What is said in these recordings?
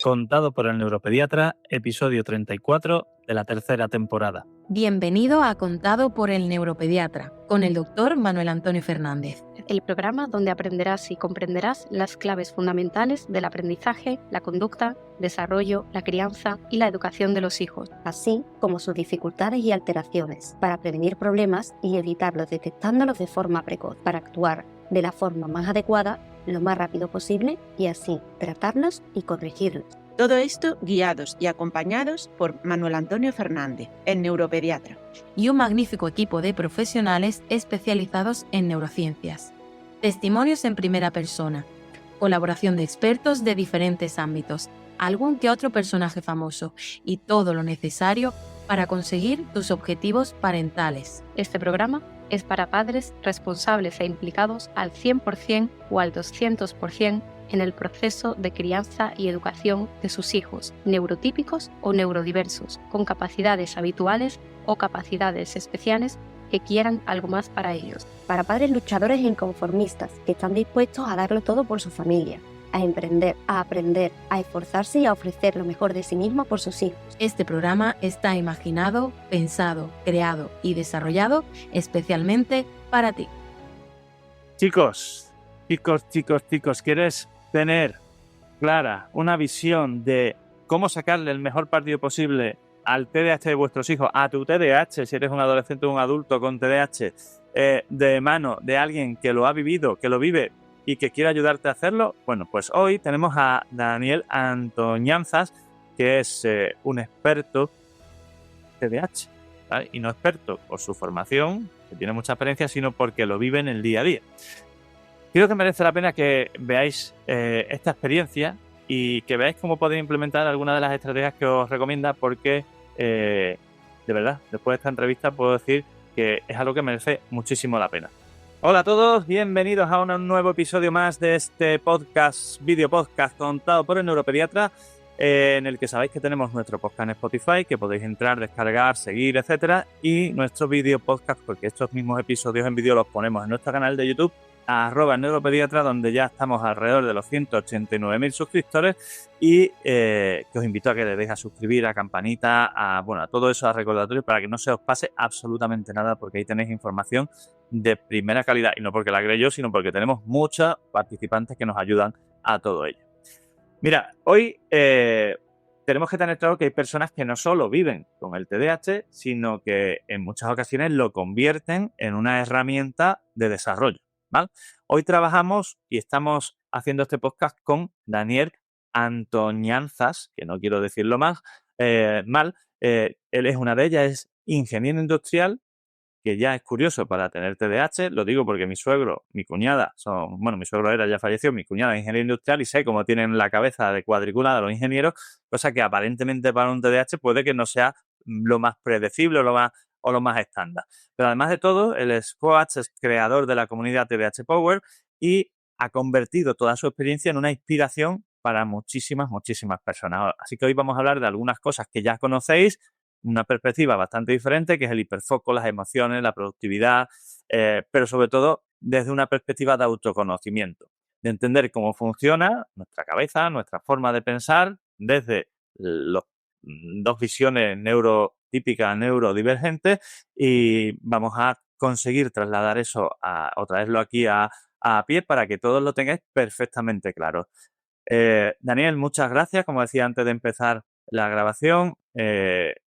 Contado por el neuropediatra, episodio 34 de la tercera temporada. Bienvenido a Contado por el neuropediatra, con el doctor Manuel Antonio Fernández. El programa donde aprenderás y comprenderás las claves fundamentales del aprendizaje, la conducta, desarrollo, la crianza y la educación de los hijos, así como sus dificultades y alteraciones, para prevenir problemas y evitarlos detectándolos de forma precoz, para actuar de la forma más adecuada lo más rápido posible y así tratarlos y corregirlos. Todo esto guiados y acompañados por Manuel Antonio Fernández, el neuropediatra. Y un magnífico equipo de profesionales especializados en neurociencias. Testimonios en primera persona. Colaboración de expertos de diferentes ámbitos. Algún que otro personaje famoso. Y todo lo necesario para conseguir tus objetivos parentales. Este programa es para padres responsables e implicados al 100% o al 200% en el proceso de crianza y educación de sus hijos, neurotípicos o neurodiversos, con capacidades habituales o capacidades especiales que quieran algo más para ellos. Para padres luchadores e inconformistas que están dispuestos a darlo todo por su familia, a emprender, a aprender, a esforzarse y a ofrecer lo mejor de sí mismo por sus hijos. Este programa está imaginado, pensado, creado y desarrollado especialmente para ti. Chicos, ¿quieres tener clara una visión de cómo sacarle el mejor partido posible al TDAH de vuestros hijos, a tu TDAH, si eres un adolescente o un adulto con TDAH, de mano de alguien que lo ha vivido, que lo vive y que quiere ayudarte a hacerlo? Bueno, pues hoy tenemos a Daniel Antoñanzas, que es un experto TDAH, ¿vale? Y no experto por su formación, que tiene mucha experiencia, sino porque lo vive en el día a día. Creo que merece la pena que veáis esta experiencia y que veáis cómo podéis implementar algunas de las estrategias que os recomienda, porque de verdad, después de esta entrevista puedo decir que es algo que merece muchísimo la pena. Hola a todos, bienvenidos a un nuevo episodio más de este podcast, video podcast contado por el neuropediatra, en el que sabéis que tenemos nuestro podcast en Spotify, que podéis entrar, descargar, seguir, etcétera, y nuestro video podcast, porque estos mismos episodios en vídeo los ponemos en nuestro canal de YouTube, @neuropediatra, donde ya estamos alrededor de los 189.000 suscriptores y que os invito a que le deis a suscribir, a campanita, a todo eso, a recordatorio, para que no se os pase absolutamente nada, porque ahí tenéis información de primera calidad, y no porque la creo yo, sino porque tenemos muchos participantes que nos ayudan a todo ello. Mira, hoy tenemos que tener claro que hay personas que no solo viven con el TDAH, sino que en muchas ocasiones lo convierten en una herramienta de desarrollo, ¿vale? Hoy trabajamos y estamos haciendo este podcast con Daniel Antoñanzas, que no quiero decirlo mal. Él es una de ellas, es ingeniero industrial, que ya es curioso para tener TDAH. Lo digo porque mi suegro, mi cuñada, mi suegro ya falleció, mi cuñada es ingeniero industrial y sé cómo tienen la cabeza de cuadriculada los ingenieros, cosa que aparentemente para un TDAH puede que no sea lo más predecible o lo más estándar. Pero además de todo, él es coach, es creador de la comunidad TDAH Power y ha convertido toda su experiencia en una inspiración para muchísimas personas. Así que hoy vamos a hablar de algunas cosas que ya conocéis, una perspectiva bastante diferente, que es el hiperfoco, las emociones, la productividad, pero sobre todo desde una perspectiva de autoconocimiento, de entender cómo funciona nuestra cabeza, nuestra forma de pensar, desde las dos visiones neurotípicas, neurodivergentes, y vamos a conseguir trasladar eso o traerlo aquí a pie para que todos lo tengáis perfectamente claro. Daniel, muchas gracias. Como decía antes de empezar la grabación,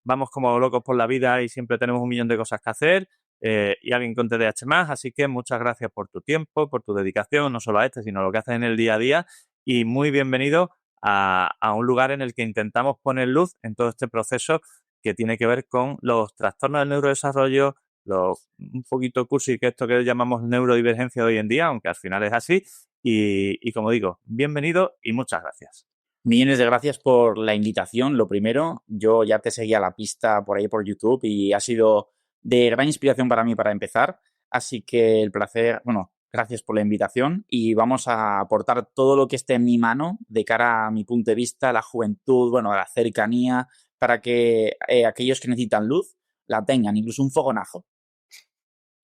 vamos como locos por la vida y siempre tenemos un millón de cosas que hacer, y alguien con TDAH más, así que muchas gracias por tu tiempo, por tu dedicación, no solo a este, sino a lo que haces en el día a día, y muy bienvenido a un lugar en el que intentamos poner luz en todo este proceso que tiene que ver con los trastornos del neurodesarrollo, un poquito cursi que esto que llamamos neurodivergencia de hoy en día, aunque al final es así, y como digo, bienvenido y muchas gracias. Millones de gracias por la invitación. Lo primero, yo ya te seguía la pista por ahí por YouTube y ha sido de gran inspiración para mí para empezar. Así que el placer, gracias por la invitación y vamos a aportar todo lo que esté en mi mano de cara a mi punto de vista, a la juventud, a la cercanía, para que aquellos que necesitan luz la tengan, incluso un fogonazo.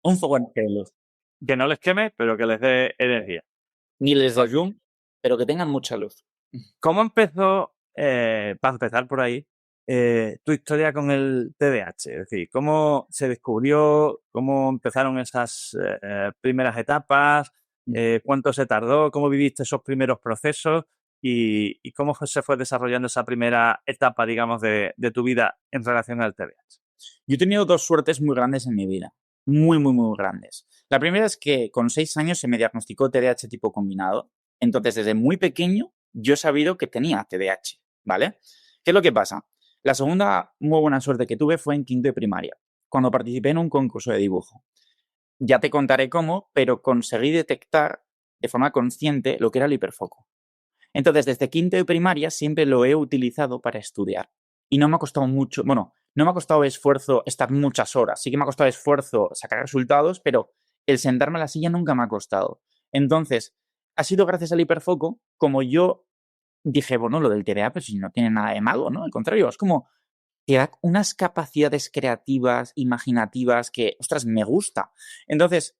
Un fogonazo de luz. Que no les queme, pero que les dé energía. Ni les doy pero que tengan mucha luz. ¿Cómo empezó para empezar por ahí, tu historia con el TDAH, es decir, cómo se descubrió, cómo empezaron esas primeras etapas, cuánto se tardó, cómo viviste esos primeros procesos y cómo se fue desarrollando esa primera etapa, digamos, de tu vida en relación al TDAH. Yo he tenido dos suertes muy grandes en mi vida. Muy, muy, muy grandes. La primera es que con 6 años se me diagnosticó TDAH tipo combinado. Entonces, desde muy pequeño, yo he sabido que tenía TDAH, ¿vale? ¿Qué es lo que pasa? La segunda muy buena suerte que tuve fue en quinto de primaria, cuando participé en un concurso de dibujo. Ya te contaré cómo, pero conseguí detectar de forma consciente lo que era el hiperfoco. Entonces, desde quinto de primaria siempre lo he utilizado para estudiar. Y no me ha costado mucho, bueno, no me ha costado esfuerzo estar muchas horas. Sí que me ha costado esfuerzo sacar resultados, pero el sentarme a la silla nunca me ha costado. Entonces, ha sido gracias al hiperfoco como yo dije, bueno, lo del TDA, pues si no tiene nada de malo, ¿no? Al contrario, es como te da unas capacidades creativas, imaginativas que, ostras, me gusta. Entonces,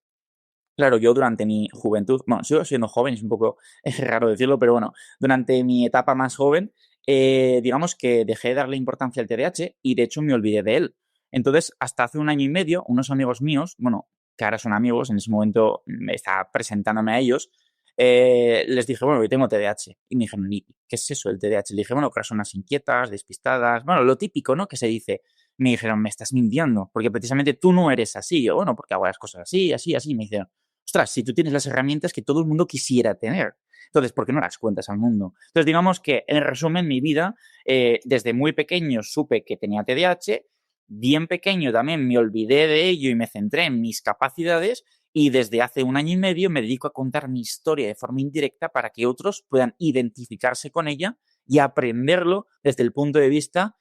claro, yo durante mi juventud, bueno, sigo siendo joven, es un poco es raro decirlo, pero bueno, durante mi etapa más joven, digamos que dejé de darle importancia al TDAH y de hecho me olvidé de él. Entonces, hasta hace un año y medio, unos amigos míos, bueno, que ahora son amigos, en ese momento me estaba presentándome a ellos, les dije, bueno, yo tengo TDAH. Y me dijeron, ¿qué es eso el TDAH? Le dije, bueno, personas inquietas, despistadas, bueno, lo típico, ¿no? Que se dice. Me dijeron, me estás mintiendo, porque precisamente tú no eres así. Yo, bueno, porque hago las cosas así, así, así. Me dijeron, ostras, si tú tienes las herramientas que todo el mundo quisiera tener, entonces, ¿por qué no las cuentas al mundo? Entonces, digamos que, en resumen, mi vida, desde muy pequeño supe que tenía TDAH, bien pequeño también me olvidé de ello y me centré en mis capacidades y desde hace un año y medio me dedico a contar mi historia de forma indirecta para que otros puedan identificarse con ella y aprenderlo desde el punto de vista,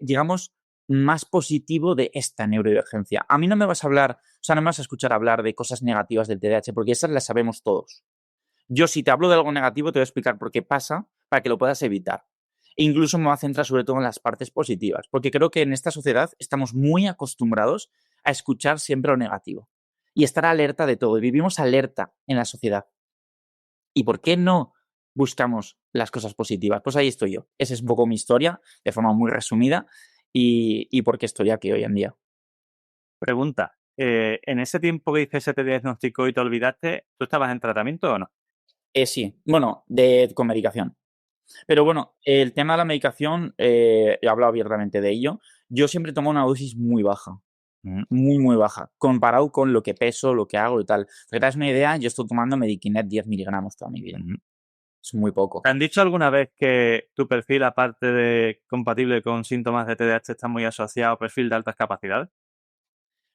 digamos, más positivo de esta neurodivergencia. A mí no me vas a hablar, o sea, no me vas a escuchar hablar de cosas negativas del TDAH porque esas las sabemos todos. Yo si te hablo de algo negativo te voy a explicar por qué pasa para que lo puedas evitar. E incluso me voy a centrar sobre todo en las partes positivas, porque creo que en esta sociedad estamos muy acostumbrados a escuchar siempre lo negativo y estar alerta de todo. Y vivimos alerta en la sociedad. ¿Y por qué no buscamos las cosas positivas? Pues ahí estoy yo. Esa es un poco mi historia, de forma muy resumida, y por qué estoy aquí hoy en día. Pregunta, en ese tiempo que se te diagnosticó y te olvidaste, ¿tú estabas en tratamiento o no? Sí, bueno, con medicación. Pero bueno, el tema de la medicación, he hablado abiertamente de ello. Yo siempre tomo una dosis muy baja, muy, muy baja, comparado con lo que peso, lo que hago y tal. Para que te das una idea, yo estoy tomando Medikinet 10 miligramos toda mi vida. Es muy poco. ¿Te han dicho alguna vez que tu perfil, aparte de compatible con síntomas de TDAH, está muy asociado a perfil de altas capacidades?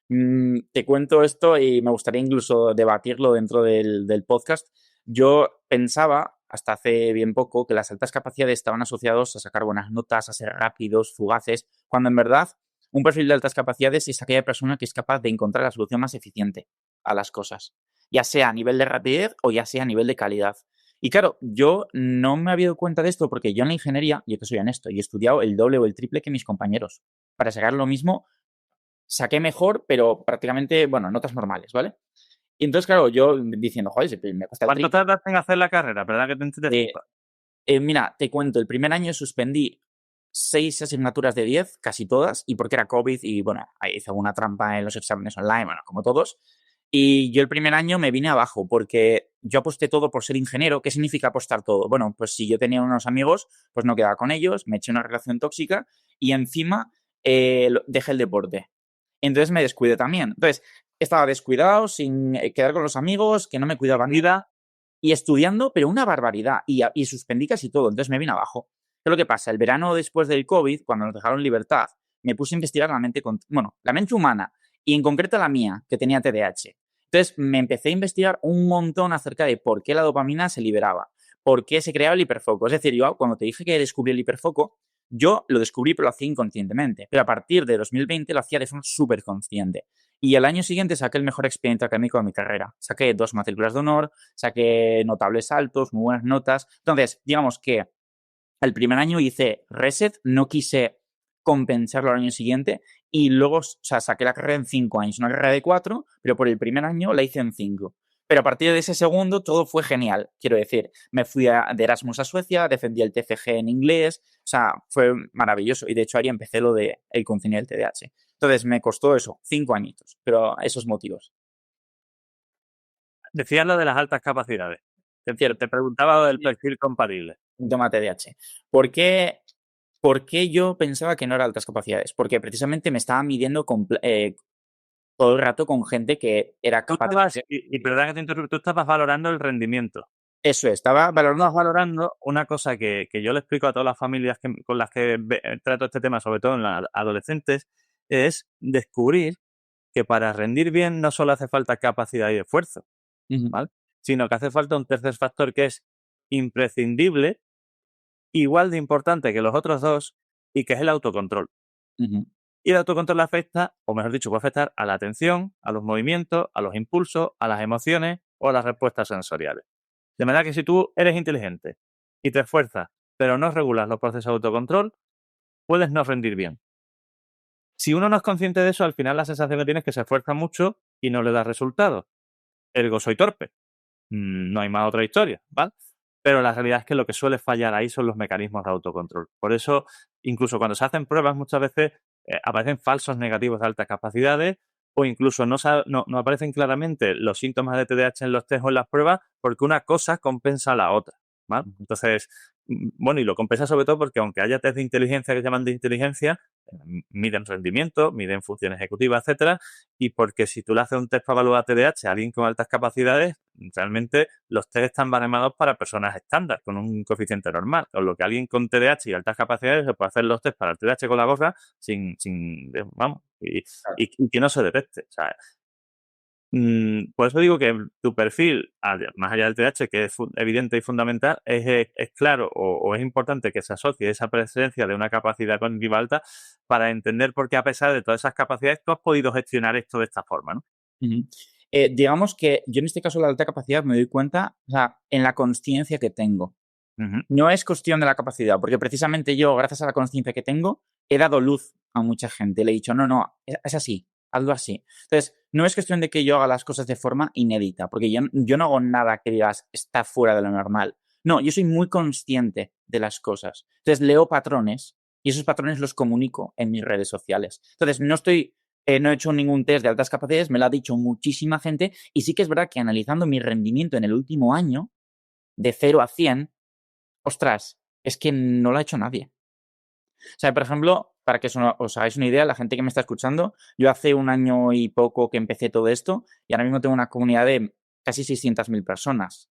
Te cuento esto y me gustaría incluso debatirlo dentro del podcast. Yo pensaba, hasta hace bien poco, que las altas capacidades estaban asociados a sacar buenas notas, a ser rápidos, fugaces, cuando en verdad un perfil de altas capacidades es aquella persona que es capaz de encontrar la solución más eficiente a las cosas, ya sea a nivel de rapidez o ya sea a nivel de calidad. Y claro, yo no me había dado cuenta de esto porque yo en la ingeniería, yo que soy honesto, y he estudiado el doble o el triple que mis compañeros para sacar lo mismo. Saqué mejor, pero prácticamente, bueno, notas normales, ¿vale? Y entonces, claro, yo diciendo, joder, me cuesta el ¿Cuánto triple. tardaste en hacer la carrera? ¿Verdad que te Eh, Mira, te cuento, el primer año suspendí 6 asignaturas de 10, casi todas, y porque era COVID y, bueno, ahí hice alguna trampa en los exámenes online, bueno, como todos. Y yo el primer año me vine abajo porque yo aposté todo por ser ingeniero. ¿Qué significa apostar todo? Bueno, pues si yo tenía unos amigos, pues no quedaba con ellos, me eché una relación tóxica y encima dejé el deporte. Entonces me descuidé también. Entonces, estaba descuidado, sin quedar con los amigos, que no me cuidaba vida y estudiando, pero una barbaridad. Y suspendí casi todo. Entonces me vine abajo. ¿Qué es lo que pasa? El verano después del COVID, cuando nos dejaron libertad, me puse a investigar la mente, la mente humana y en concreto la mía, que tenía TDAH. Entonces me empecé a investigar un montón acerca de por qué la dopamina se liberaba, por qué se creaba el hiperfoco. Es decir, yo cuando te dije que descubrí el hiperfoco, yo lo descubrí pero lo hacía inconscientemente. Pero a partir de 2020 lo hacía de forma súper consciente. Y el año siguiente saqué el mejor expediente académico de mi carrera. Saqué 2 matrículas de honor, saqué notables altos, muy buenas notas. Entonces, digamos que el primer año hice reset, no quise compensarlo al año siguiente y luego, o sea, saqué la carrera en 5 años, una carrera de 4, pero por el primer año la hice en 5. Pero a partir de ese segundo todo fue genial. Quiero decir, me fui de Erasmus a Suecia, defendí el TFG en inglés, o sea, fue maravilloso. Y de hecho ahí empecé lo de el contenido del TDAH. Entonces me costó eso, 5 añitos, pero esos motivos. Decías lo de las altas capacidades. Te preguntaba lo del perfil compatible. Un tema TDAH. ¿Por qué yo pensaba que no era altas capacidades? Porque precisamente me estaba midiendo todo el rato con gente que era Tú capaz estabas, y perdón que te interrumpa, tú estabas valorando el rendimiento. Eso, estaba valorando. Estabas valorando una cosa que yo le explico a todas las familias con las que trato este tema, sobre todo en los adolescentes, es descubrir que para rendir bien no solo hace falta capacidad y esfuerzo, ¿vale? Sino que hace falta un tercer factor que es imprescindible, igual de importante que los otros dos, y que es el autocontrol. Y el autocontrol afecta, o mejor dicho, puede afectar a la atención, a los movimientos, a los impulsos, a las emociones o a las respuestas sensoriales. De manera que si tú eres inteligente y te esfuerzas, pero no regulas los procesos de autocontrol, puedes no rendir bien. Si uno no es consciente de eso, al final la sensación que tienes es que se esfuerza mucho y no le da resultados. Ergo, soy torpe. No hay más otra historia, ¿vale? Pero la realidad es que lo que suele fallar ahí son los mecanismos de autocontrol. Por eso, incluso cuando se hacen pruebas, muchas veces aparecen falsos negativos de altas capacidades o incluso no aparecen claramente los síntomas de TDAH en los test o en las pruebas porque una cosa compensa a la otra, ¿vale? Entonces, bueno, y lo compensa sobre todo porque aunque haya test de inteligencia que se llaman de inteligencia, miden rendimiento, miden función ejecutiva, etcétera, y porque si tú le haces un test para evaluar TDAH a alguien con altas capacidades, realmente los test están baremados para personas estándar, con un coeficiente normal, con lo que alguien con TDAH y altas capacidades se puede hacer los test para el TDAH con la gorra vamos, y que no se detecte. O sea, por eso digo que tu perfil, más allá del TDAH, que es evidente y fundamental, es claro o es importante que se asocie esa presencia de una capacidad cognitiva alta para entender por qué, a pesar de todas esas capacidades, tú has podido gestionar esto de esta forma, ¿no? Digamos que yo en este caso de la alta capacidad me doy cuenta, o sea, en la consciencia que tengo. No es cuestión de la capacidad, porque precisamente yo, gracias a la consciencia que tengo, he dado luz a mucha gente. Le he dicho, no, es así, hazlo así. Entonces, no es cuestión de que yo haga las cosas de forma inédita, porque yo no hago nada que digas está fuera de lo normal. No, yo soy muy consciente de las cosas. Entonces, leo patrones y esos patrones los comunico en mis redes sociales. Entonces, no he hecho ningún test de altas capacidades, me lo ha dicho muchísima gente y sí que es verdad que analizando mi rendimiento en el último año, de 0 a 100, ostras, es que no lo ha hecho nadie. O sea, por ejemplo, para que os hagáis una idea, la gente que me está escuchando, yo hace 1 año y poco que empecé todo esto y ahora mismo tengo una comunidad de casi 600.000 personas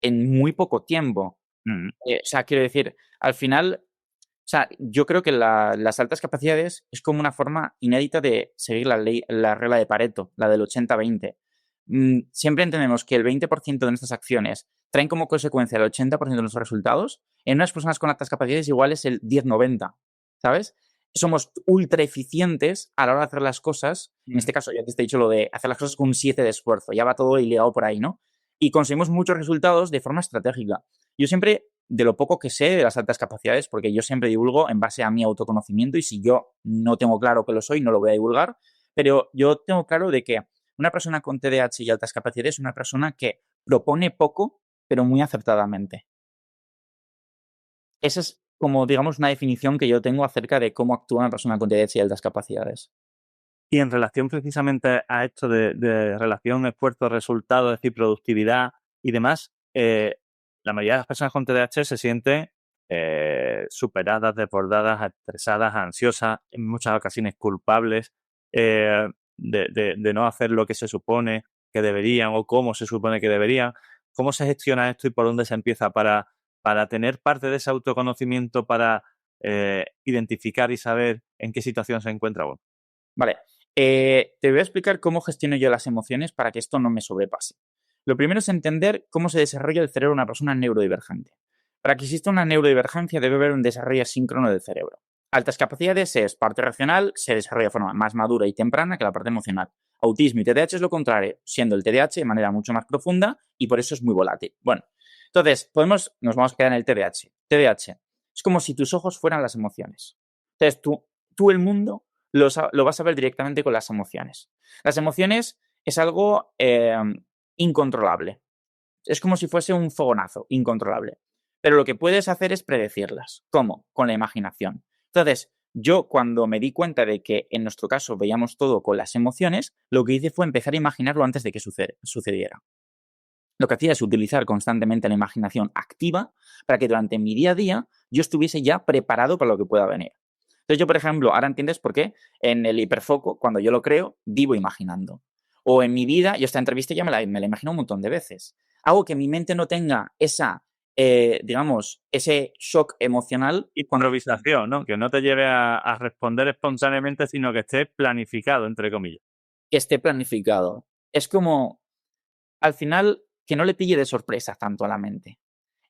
en muy poco tiempo. O sea, quiero decir, al final, o sea, yo creo que las altas capacidades es como una forma inédita de seguir la regla de Pareto, la del 80-20. Siempre entendemos que el 20% de nuestras acciones traen como consecuencia el 80% de nuestros resultados. En unas personas con altas capacidades igual es el 10-90, ¿sabes? Somos ultra eficientes a la hora de hacer las cosas. En este caso, ya te he dicho lo de hacer las cosas con un 7 de esfuerzo. Ya va todo ligado por ahí, ¿no? Y conseguimos muchos resultados de forma estratégica. Yo siempre, de lo poco que sé de las altas capacidades, porque yo siempre divulgo en base a mi autoconocimiento y si yo no tengo claro que lo soy, no lo voy a divulgar, pero yo tengo claro de que una persona con TDAH y altas capacidades es una persona que propone poco, pero muy acertadamente. Esa es como, digamos, una definición que yo tengo acerca de cómo actúa una persona con TDAH y altas capacidades. Y en relación precisamente a esto de relación esfuerzo-resultado, es decir, productividad y demás, la mayoría de las personas con TDAH se sienten superadas, desbordadas, estresadas, ansiosas, en muchas ocasiones culpables de no hacer lo que se supone que deberían o cómo se supone que deberían. ¿Cómo se gestiona esto y por dónde se empieza para tener parte de ese autoconocimiento, para identificar y saber en qué situación se encuentra uno? Vale, te voy a explicar cómo gestiono yo las emociones para que esto no me sobrepase. Lo primero es entender cómo se desarrolla el cerebro de una persona neurodivergente. Para que exista una neurodivergencia debe haber un desarrollo asíncrono del cerebro. Altas capacidades es parte racional, se desarrolla de forma más madura y temprana que la parte emocional. Autismo y TDAH es lo contrario, siendo el TDAH de manera mucho más profunda y por eso es muy volátil. Bueno, entonces nos vamos a quedar en el TDAH. TDAH es como si tus ojos fueran las emociones. Entonces tú el mundo lo vas a ver directamente con las emociones. Las emociones es algo incontrolable. Es como si fuese un fogonazo, incontrolable. Pero lo que puedes hacer es predecirlas. ¿Cómo? Con la imaginación. Entonces, yo cuando me di cuenta de que en nuestro caso veíamos todo con las emociones, lo que hice fue empezar a imaginarlo antes de que sucediera. Lo que hacía es utilizar constantemente la imaginación activa para que durante mi día a día yo estuviese ya preparado para lo que pueda venir. Entonces yo, por ejemplo, ahora entiendes por qué en el hiperfoco, cuando yo lo creo, vivo imaginando. O en mi vida, yo esta entrevista ya me la imagino un montón de veces. Hago que mi mente no tenga digamos, ese shock emocional. Improvisación, ¿no? Que no te lleve a responder espontáneamente, sino que esté planificado, entre comillas. Que esté planificado. Es como, al final, que no le pille de sorpresa tanto a la mente.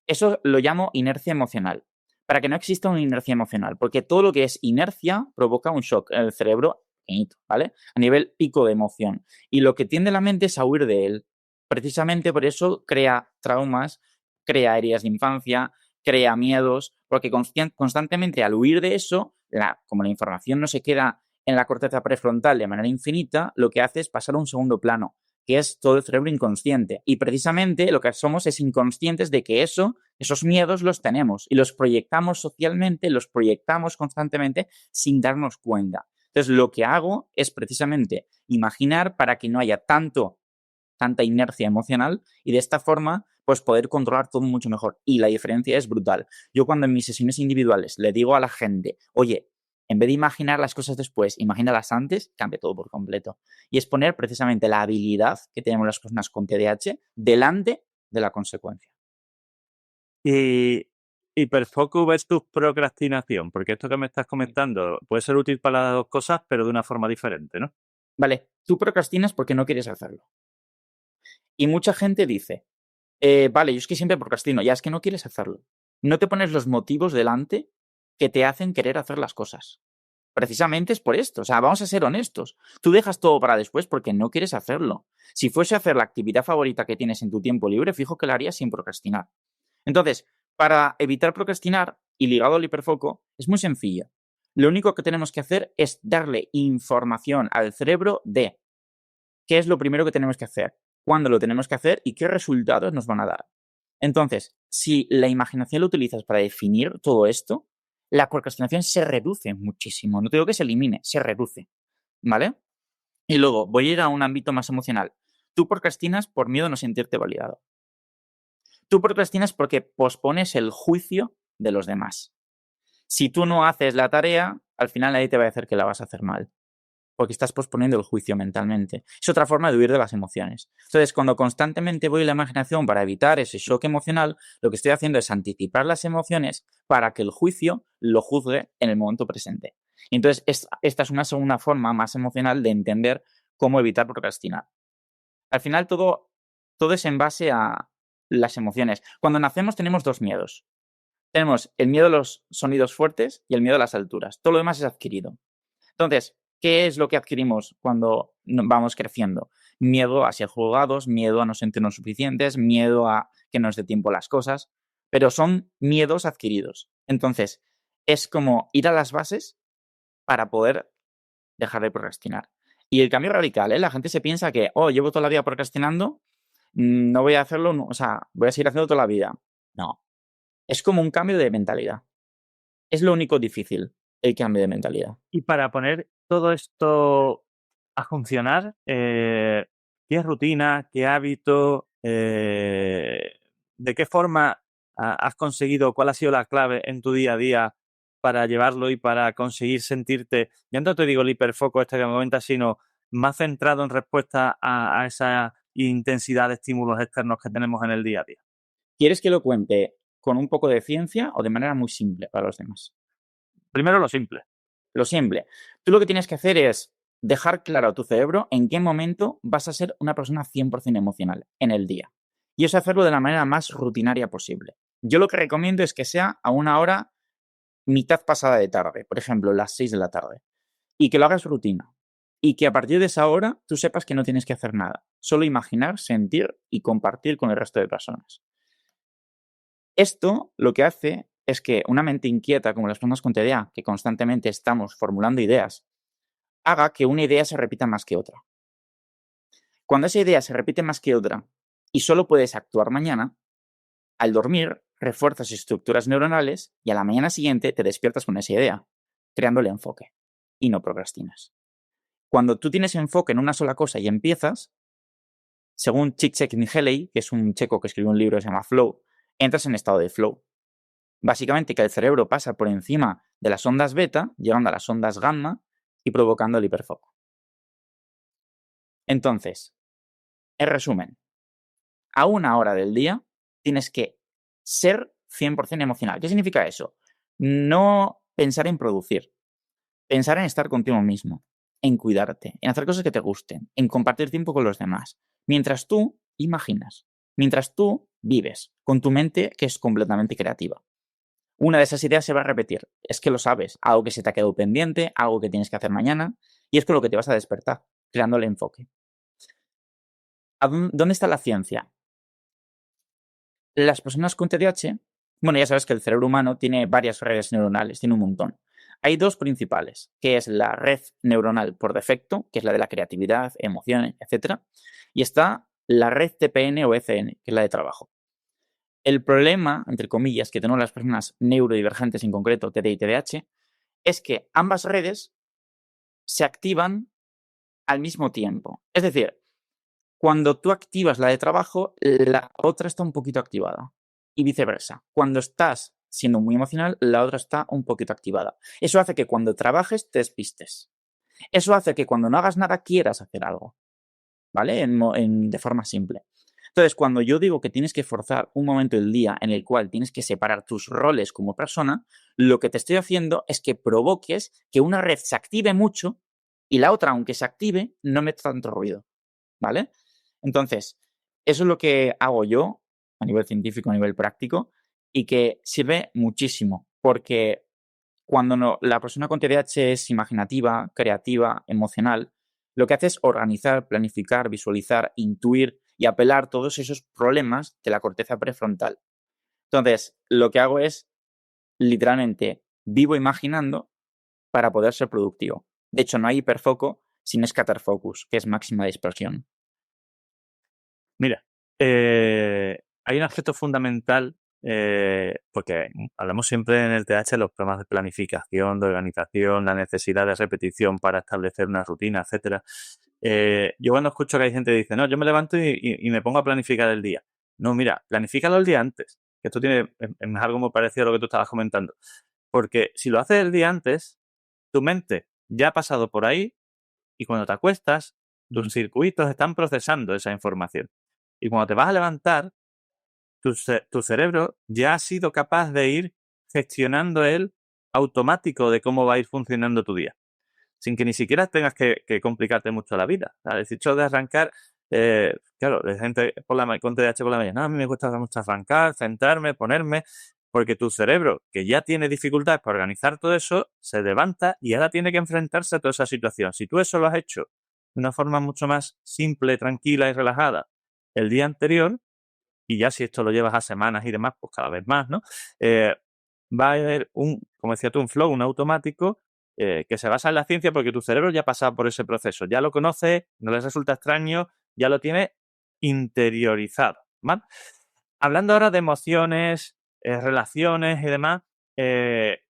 Eso lo llamo inercia emocional. Para que no exista una inercia emocional, porque todo lo que es inercia provoca un shock en el cerebro, ¿vale? A nivel pico de emoción. Y lo que tiende la mente es a huir de él. Precisamente por eso crea traumas, crea heridas de infancia, crea miedos, porque constantemente al huir de eso, como la información no se queda en la corteza prefrontal de manera infinita, lo que hace es pasar a un segundo plano, que es todo el cerebro inconsciente. Y precisamente lo que somos es inconscientes de que esos miedos los tenemos y los proyectamos socialmente, los proyectamos constantemente sin darnos cuenta. Entonces, lo que hago es precisamente imaginar para que no haya tanta inercia emocional y de esta forma pues poder controlar todo mucho mejor. Y la diferencia es brutal. Yo cuando en mis sesiones individuales le digo a la gente, oye, en vez de imaginar las cosas después, imagínalas antes, cambia todo por completo. Y es poner precisamente la habilidad que tenemos las personas con TDAH delante de la consecuencia. Y hiperfocus versus procrastinación, porque esto que me estás comentando puede ser útil para las dos cosas, pero de una forma diferente, ¿no? Vale, tú procrastinas porque no quieres hacerlo. Y mucha gente dice, vale, yo es que siempre procrastino, ya es que no quieres hacerlo. No te pones los motivos delante que te hacen querer hacer las cosas. Precisamente es por esto, o sea, vamos a ser honestos. Tú dejas todo para después porque no quieres hacerlo. Si fuese a hacer la actividad favorita que tienes en tu tiempo libre, fijo que la harías sin procrastinar. Entonces, para evitar procrastinar y ligado al hiperfoco, es muy sencillo. Lo único que tenemos que hacer es darle información al cerebro de qué es lo primero que tenemos que hacer, cuándo lo tenemos que hacer y qué resultados nos van a dar. Entonces, si la imaginación lo utilizas para definir todo esto, la procrastinación se reduce muchísimo. No te digo que se elimine, se reduce. ¿Vale? Y luego, voy a ir a un ámbito más emocional. Tú procrastinas por miedo a no sentirte validado. Tú procrastinas porque pospones el juicio de los demás. Si tú no haces la tarea, al final nadie te va a decir que la vas a hacer mal, porque estás posponiendo el juicio mentalmente. Es otra forma de huir de las emociones. Entonces, cuando constantemente voy a la imaginación para evitar ese shock emocional, lo que estoy haciendo es anticipar las emociones para que el juicio lo juzgue en el momento presente. Y entonces, esta es una segunda forma más emocional de entender cómo evitar procrastinar. Al final, todo es en base a las emociones. Cuando nacemos tenemos dos miedos. Tenemos el miedo a los sonidos fuertes y el miedo a las alturas. Todo lo demás es adquirido. Entonces, ¿qué es lo que adquirimos cuando vamos creciendo? Miedo a ser juzgados, miedo a no sentirnos suficientes, miedo a que nos dé tiempo las cosas, pero son miedos adquiridos. Entonces, es como ir a las bases para poder dejar de procrastinar. Y el cambio radical, ¿eh? La gente se piensa que, llevo toda la vida procrastinando, no voy a hacerlo, no, o sea, voy a seguir haciendo toda la vida. No. Es como un cambio de mentalidad. Es lo único difícil, el cambio de mentalidad. Y para poner todo esto a funcionar, ¿qué rutina, qué hábito, de qué forma has conseguido, cuál ha sido la clave en tu día a día para llevarlo y para conseguir sentirte, ya no te digo el hiperfoco este que me comentas, sino más centrado en respuesta a esa intensidad de estímulos externos que tenemos en el día a día? ¿Quieres que lo cuente con un poco de ciencia o de manera muy simple para los demás? Primero lo simple. Lo simple. Tú lo que tienes que hacer es dejar claro a tu cerebro en qué momento vas a ser una persona 100% emocional en el día. Y eso hacerlo de la manera más rutinaria posible. Yo lo que recomiendo es que sea a una hora mitad pasada de tarde, por ejemplo, las 6 de la tarde. Y que lo hagas rutina. Y que a partir de esa hora tú sepas que no tienes que hacer nada. Solo imaginar, sentir y compartir con el resto de personas. Esto lo que hace es que una mente inquieta, como las personas con TDA, que constantemente estamos formulando ideas, haga que una idea se repita más que otra. Cuando esa idea se repite más que otra y solo puedes actuar mañana, al dormir refuerzas estructuras neuronales y a la mañana siguiente te despiertas con esa idea, creando el enfoque y no procrastinas. Cuando tú tienes enfoque en una sola cosa y empiezas, según Csikszentmihalyi, que es un checo que escribió un libro que se llama Flow, entras en estado de flow. Básicamente que el cerebro pasa por encima de las ondas beta, llegando a las ondas gamma y provocando el hiperfoco. Entonces, en resumen, a una hora del día tienes que ser 100% emocional. ¿Qué significa eso? No pensar en producir, pensar en estar contigo mismo, en cuidarte, en hacer cosas que te gusten, en compartir tiempo con los demás, mientras tú imaginas, mientras tú vives con tu mente que es completamente creativa. Una de esas ideas se va a repetir, es que lo sabes, algo que se te ha quedado pendiente, algo que tienes que hacer mañana, y es con lo que te vas a despertar, creando el enfoque. ¿Dónde está la ciencia? Las personas con TDAH, bueno, ya sabes que el cerebro humano tiene varias redes neuronales, tiene un montón. Hay dos principales, que es la red neuronal por defecto, que es la de la creatividad, emociones, etc. Y está la red TPN o ECN, que es la de trabajo. El problema, entre comillas, que tenemos las personas neurodivergentes en concreto, TD y TDAH, es que ambas redes se activan al mismo tiempo. Es decir, cuando tú activas la de trabajo, la otra está un poquito activada. Y viceversa. Cuando estás siendo muy emocional, la otra está un poquito activada. Eso hace que cuando trabajes te despistes. Eso hace que cuando no hagas nada quieras hacer algo. ¿Vale? De forma simple. Entonces, cuando yo digo que tienes que forzar un momento del día en el cual tienes que separar tus roles como persona, lo que te estoy haciendo es que provoques que una red se active mucho y la otra, aunque se active, no mete tanto ruido. ¿Vale? Entonces, eso es lo que hago yo a nivel científico, a nivel práctico, y que sirve muchísimo, porque cuando la persona con TDAH es imaginativa, creativa, emocional, lo que hace es organizar, planificar, visualizar, intuir y apelar todos esos problemas de la corteza prefrontal. Entonces, lo que hago es, literalmente, vivo imaginando para poder ser productivo. De hecho, no hay hiperfoco sin scatterfocus, que es máxima dispersión. Mira, hay un aspecto fundamental, porque hablamos siempre en el TH de los problemas de planificación, de organización, la necesidad de repetición para establecer una rutina, etcétera. Yo cuando escucho que hay gente que dice, no, yo me levanto y me pongo a planificar el día. No, mira, planifícalo el día antes. Que esto es algo muy parecido a lo que tú estabas comentando. Porque si lo haces el día antes, tu mente ya ha pasado por ahí y cuando te acuestas, tus circuitos están procesando esa información. Y cuando te vas a levantar, tu cerebro ya ha sido capaz de ir gestionando el automático de cómo va a ir funcionando tu día. Sin que ni siquiera tengas que complicarte mucho la vida. El hecho de arrancar, claro, de gente con TDAH por la mañana, no, a mí me cuesta mucho arrancar, sentarme, ponerme, porque tu cerebro, que ya tiene dificultades para organizar todo eso, se levanta y ahora tiene que enfrentarse a toda esa situación. Si tú eso lo has hecho de una forma mucho más simple, tranquila y relajada el día anterior, y ya si esto lo llevas a semanas y demás, pues cada vez más, ¿no? Va a haber como decía tú, un flow, un automático que se basa en la ciencia porque tu cerebro ya ha pasado por ese proceso, ya lo conoce, no les resulta extraño, ya lo tiene interiorizado, ¿vale? Hablando ahora de emociones, relaciones y demás,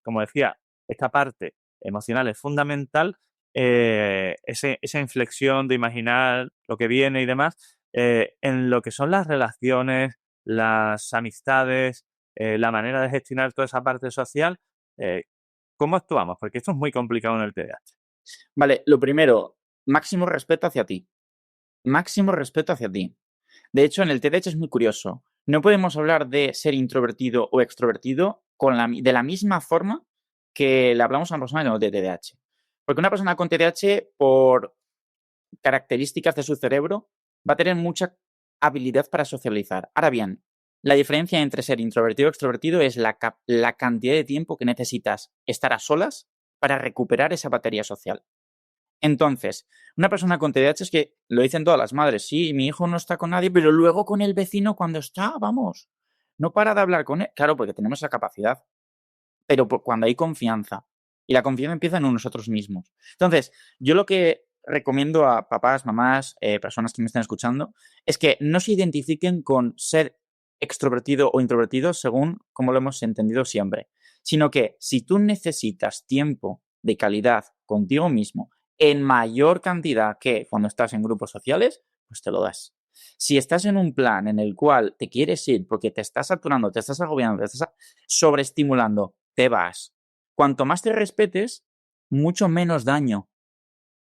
como decía, esta parte emocional es fundamental, esa inflexión de imaginar lo que viene y demás, en lo que son las relaciones, las amistades, la manera de gestionar toda esa parte social, ¿cómo actuamos? Porque esto es muy complicado en el TDAH. Vale, lo primero, máximo respeto hacia ti. Máximo respeto hacia ti. De hecho, en el TDAH es muy curioso. No podemos hablar de ser introvertido o extrovertido de la misma forma que le hablamos a una persona que no tiene TDAH. Porque una persona con TDAH, por características de su cerebro, va a tener mucha habilidad para socializar. Ahora bien, la diferencia entre ser introvertido o extrovertido es la cantidad de tiempo que necesitas estar a solas para recuperar esa batería social. Entonces, una persona con TDAH es que lo dicen todas las madres, sí, mi hijo no está con nadie, pero luego con el vecino cuando está, vamos, no para de hablar con él. Claro, porque tenemos esa capacidad, pero cuando hay confianza, y la confianza empieza en nosotros mismos. Entonces, yo lo que recomiendo a papás, mamás, personas que me estén escuchando, es que no se identifiquen con ser extrovertido o introvertido según como lo hemos entendido siempre, sino que si tú necesitas tiempo de calidad contigo mismo en mayor cantidad que cuando estás en grupos sociales, pues te lo das. Si estás en un plan en el cual te quieres ir porque te estás saturando, te estás agobiando, te estás sobreestimulando, te vas. Cuanto más te respetes, mucho menos daño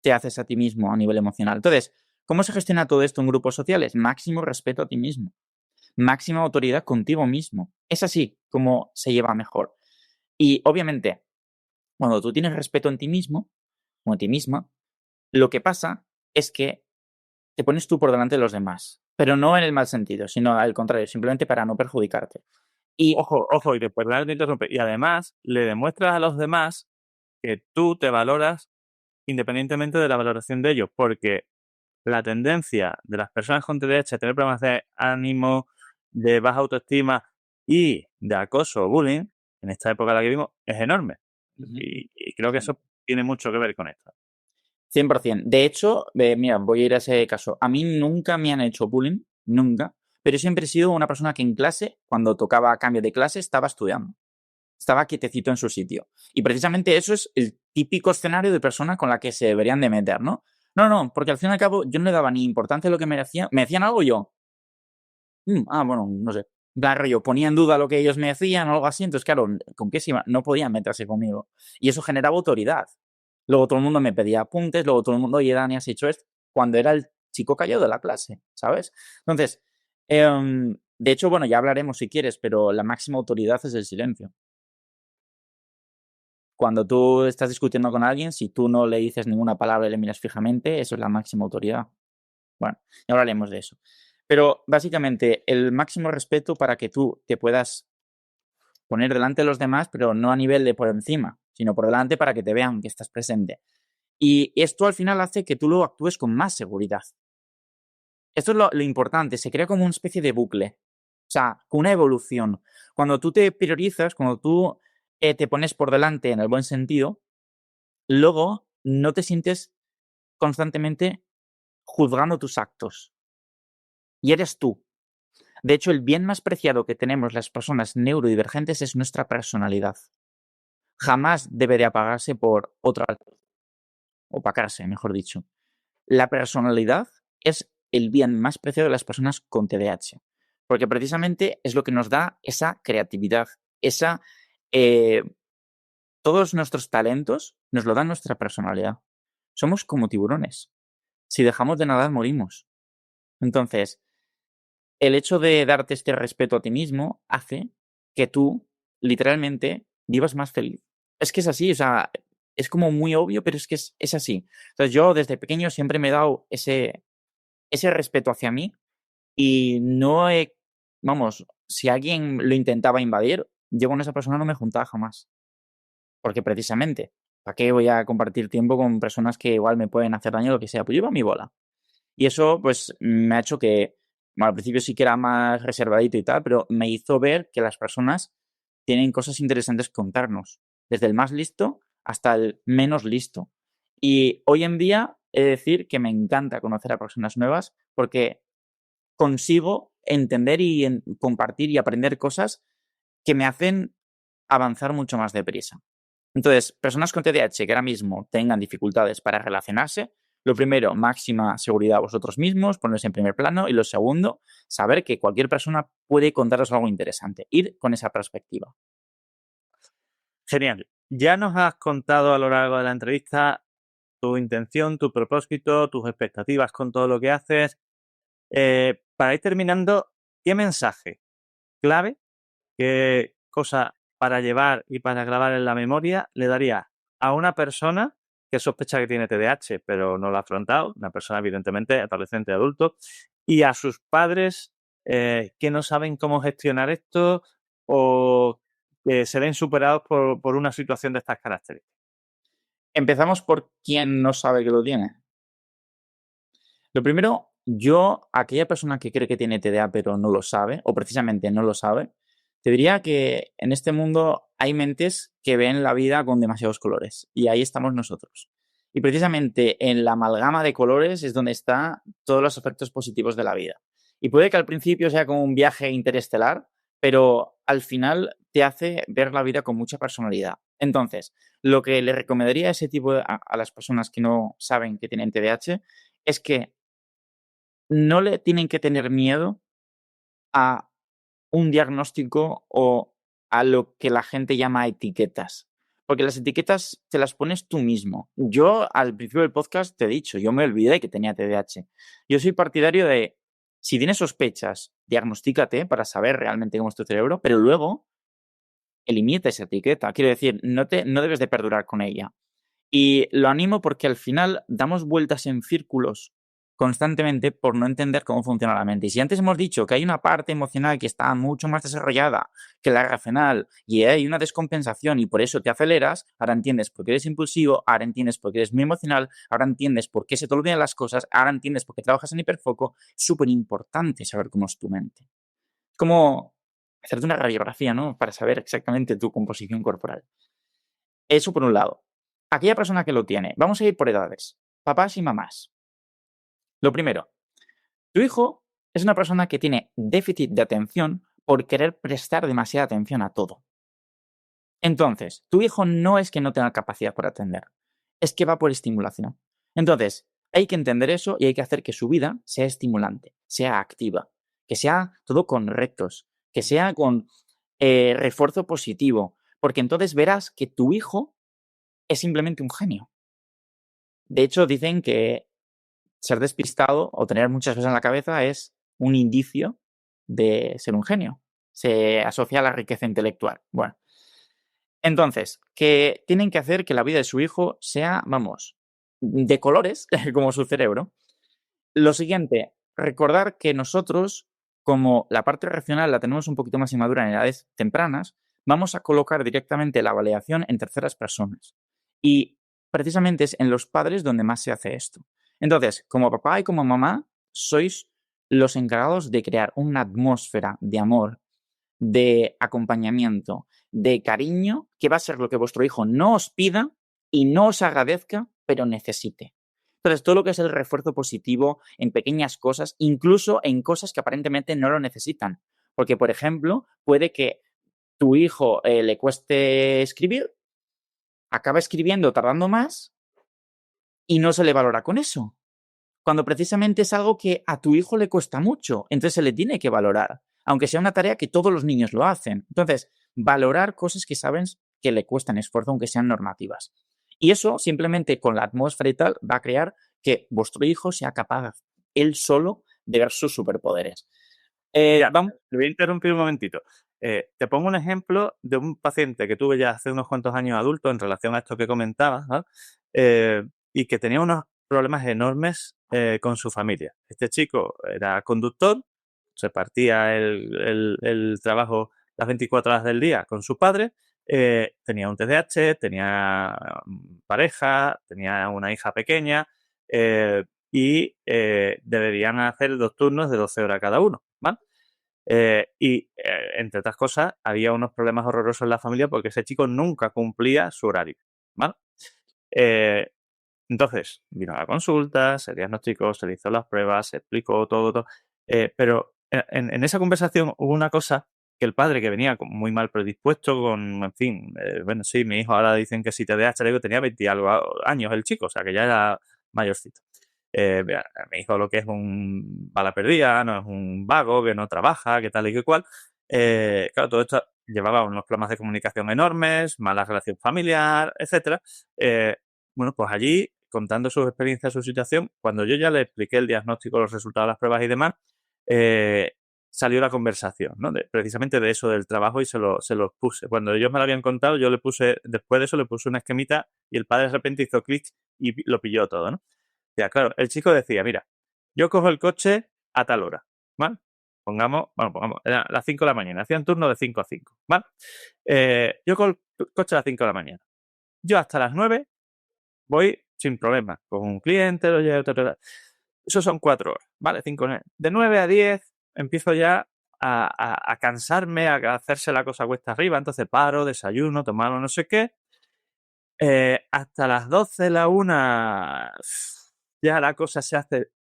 te haces a ti mismo a nivel emocional. Entonces, ¿cómo se gestiona todo esto en grupos sociales? Máximo respeto a ti mismo. Máxima autoridad contigo mismo. Es así como se lleva mejor. Y obviamente, cuando tú tienes respeto en ti mismo o en ti misma, lo que pasa es que te pones tú por delante de los demás. Pero no en el mal sentido, sino al contrario, simplemente para no perjudicarte. Y Ojo, y después de interrumpir. Y además, le demuestras a los demás que tú te valoras independientemente de la valoración de ellos, porque la tendencia de las personas con TDAH a tener problemas de ánimo, de baja autoestima y de acoso o bullying, en esta época en la que vivimos, es enorme. Y creo que eso tiene mucho que ver con esto. 100%. De hecho, mira, voy a ir a ese caso. A mí nunca me han hecho bullying, nunca, pero siempre he sido una persona que en clase, cuando tocaba cambio de clase, estaba estudiando. Estaba quietecito en su sitio. Y precisamente eso es el típico escenario de persona con la que se deberían de meter, ¿no? No, porque al fin y al cabo yo no le daba ni importancia a lo que me decían. Me decían algo yo. Bueno, no sé. En plan, rollo, ponía en duda lo que ellos me decían o algo así. Entonces, claro, ¿con qué se iba? No podían meterse conmigo. Y eso generaba autoridad. Luego todo el mundo me pedía apuntes, luego todo el mundo, oye, Dani, has hecho esto, cuando era el chico callado de la clase, ¿sabes? Entonces, de hecho, bueno, ya hablaremos si quieres, pero la máxima autoridad es el silencio. Cuando tú estás discutiendo con alguien, si tú no le dices ninguna palabra y le miras fijamente, eso es la máxima autoridad. Bueno, ya hablaremos de eso. Pero básicamente, el máximo respeto para que tú te puedas poner delante de los demás, pero no a nivel de por encima, sino por delante para que te vean que estás presente. Y esto al final hace que tú luego actúes con más seguridad. Esto es lo importante, se crea como una especie de bucle, o sea, con una evolución. Cuando tú te priorizas, cuando tú te pones por delante en el buen sentido, luego no te sientes constantemente juzgando tus actos. Y eres tú. De hecho, el bien más preciado que tenemos las personas neurodivergentes es nuestra personalidad. Jamás debe de apagarse por otra, opacarse, mejor dicho. La personalidad es el bien más preciado de las personas con TDAH, porque precisamente es lo que nos da esa creatividad, todos nuestros talentos nos lo da nuestra personalidad. Somos como tiburones. Si dejamos de nadar, morimos. Entonces, el hecho de darte este respeto a ti mismo hace que tú, literalmente, vivas más feliz. Es que es así, o sea, es como muy obvio, pero es que es así. Entonces, yo desde pequeño siempre me he dado ese respeto hacia mí y vamos, si alguien lo intentaba invadir, yo con esa persona no me juntaba jamás. Porque precisamente, ¿para qué voy a compartir tiempo con personas que igual me pueden hacer daño o lo que sea? Pues yo iba a mi bola. Y eso, pues, me ha hecho que, bueno, al principio sí que era más reservadito y tal, pero me hizo ver que las personas tienen cosas interesantes que contarnos, desde el más listo hasta el menos listo. Y hoy en día he de decir que me encanta conocer a personas nuevas porque consigo entender y compartir y aprender cosas que me hacen avanzar mucho más deprisa. Entonces, personas con TDAH que ahora mismo tengan dificultades para relacionarse, lo primero, máxima seguridad a vosotros mismos, ponerse en primer plano. Y lo segundo, saber que cualquier persona puede contaros algo interesante. Ir con esa perspectiva. Genial. Ya nos has contado a lo largo de la entrevista tu intención, tu propósito, tus expectativas con todo lo que haces. Para ir terminando, ¿qué mensaje clave, qué cosa para llevar y para grabar en la memoria le daría a una persona que sospecha que tiene TDAH, pero no lo ha afrontado, una persona evidentemente adolescente, adulto, y a sus padres que no saben cómo gestionar esto o que se ven superados por una situación de estas características? Empezamos por quién no sabe que lo tiene. Lo primero, aquella persona que cree que tiene TDA pero no lo sabe, o precisamente no lo sabe, te diría que en este mundo hay mentes que ven la vida con demasiados colores y ahí estamos nosotros. Y precisamente en la amalgama de colores es donde están todos los aspectos positivos de la vida. Y puede que al principio sea como un viaje interestelar, pero al final te hace ver la vida con mucha personalidad. Entonces, lo que le recomendaría a ese tipo a las personas que no saben que tienen TDAH es que no le tienen que tener miedo a un diagnóstico o a lo que la gente llama etiquetas. Porque las etiquetas te las pones tú mismo. Yo al principio del podcast te he dicho, yo me olvidé que tenía TDAH. Yo soy partidario de, si tienes sospechas, diagnostícate para saber realmente cómo es tu cerebro, pero luego elimina esa etiqueta. Quiero decir, no debes de perdurar con ella. Y lo animo porque al final damos vueltas en círculos constantemente por no entender cómo funciona la mente. Y si antes hemos dicho que hay una parte emocional que está mucho más desarrollada que la racional y hay una descompensación y por eso te aceleras, ahora entiendes por qué eres impulsivo, ahora entiendes por qué eres muy emocional, ahora entiendes por qué se te olvidan las cosas, ahora entiendes por qué trabajas en hiperfoco. Es súper importante saber cómo es tu mente. Es como hacerte una radiografía, ¿no? Para saber exactamente tu composición corporal. Eso por un lado. Aquella persona que lo tiene, vamos a ir por edades, papás y mamás. Lo primero, tu hijo es una persona que tiene déficit de atención por querer prestar demasiada atención a todo. Entonces, tu hijo no es que no tenga capacidad para atender, es que va por estimulación. Entonces, hay que entender eso y hay que hacer que su vida sea estimulante, sea activa, que sea todo con retos, que sea con refuerzo positivo, porque entonces verás que tu hijo es simplemente un genio. De hecho, dicen que ser despistado o tener muchas cosas en la cabeza es un indicio de ser un genio. Se asocia a la riqueza intelectual. Bueno, entonces, que tienen que hacer que la vida de su hijo sea, vamos, de colores, como su cerebro. Lo siguiente, recordar que nosotros, como la parte racional la tenemos un poquito más inmadura en edades tempranas, vamos a colocar directamente la validación en terceras personas. Y precisamente es en los padres donde más se hace esto. Entonces, como papá y como mamá, sois los encargados de crear una atmósfera de amor, de acompañamiento, de cariño, que va a ser lo que vuestro hijo no os pida y no os agradezca, pero necesite. Entonces, todo lo que es el refuerzo positivo en pequeñas cosas, incluso en cosas que aparentemente no lo necesitan. Porque, por ejemplo, puede que tu hijo le cueste escribir, acaba escribiendo tardando más y no se le valora con eso. Cuando precisamente es algo que a tu hijo le cuesta mucho, entonces se le tiene que valorar, aunque sea una tarea que todos los niños lo hacen. Entonces, valorar cosas que sabes que le cuestan esfuerzo, aunque sean normativas. Y eso simplemente con la atmósfera y tal va a crear que vuestro hijo sea capaz él solo de ver sus superpoderes. Le voy a interrumpir un momentito. Te pongo un ejemplo de un paciente que tuve ya hace unos cuantos años adulto en relación a esto que comentabas, ¿no? Y que tenía unos problemas enormes con su familia. Este chico era conductor, se partía el trabajo las 24 horas del día con su padre, tenía un TDAH, tenía pareja, tenía una hija pequeña y deberían hacer 2 turnos de 12 horas cada uno, ¿vale? Entre otras cosas, había unos problemas horrorosos en la familia porque ese chico nunca cumplía su horario, ¿vale? Entonces, vino a la consulta, se diagnosticó, se le hizo las pruebas, se explicó todo. Pero en esa conversación hubo una cosa que el padre, que venía muy mal predispuesto, en fin, bueno, sí, mi hijo ahora dicen que si te dejas chaleco tenía 20 y algo años el chico, o sea que ya era mayorcito. Mi hijo lo que es un bala perdida, no es un vago, que no trabaja, que tal y que cual. Claro, todo esto llevaba unos problemas de comunicación enormes, mala relación familiar, etcétera. Bueno, pues allí, contando sus experiencias, su situación, cuando yo ya le expliqué el diagnóstico, los resultados de las pruebas y demás, salió la conversación, ¿no? Precisamente de eso del trabajo y se los puse. Cuando ellos me lo habían contado, yo le puse, después de eso le puse una esquemita y el padre de repente hizo clic y lo pilló todo, ¿no? Ya, claro, el chico decía, mira, yo cojo el coche a tal hora, ¿vale? Pongamos, era las 5 de la mañana, hacían turno de 5 a 5, ¿vale? Yo cojo el coche a las 5 de la mañana. Yo hasta las 9 voy sin problema, con un cliente, lo llevo, eso son 4 horas, ¿vale? 5, de 9 a 10 empiezo ya a cansarme, a hacerse la cosa cuesta arriba, entonces paro, desayuno, tomarlo, no sé qué. hasta las 12, la 1, ya la cosa se hace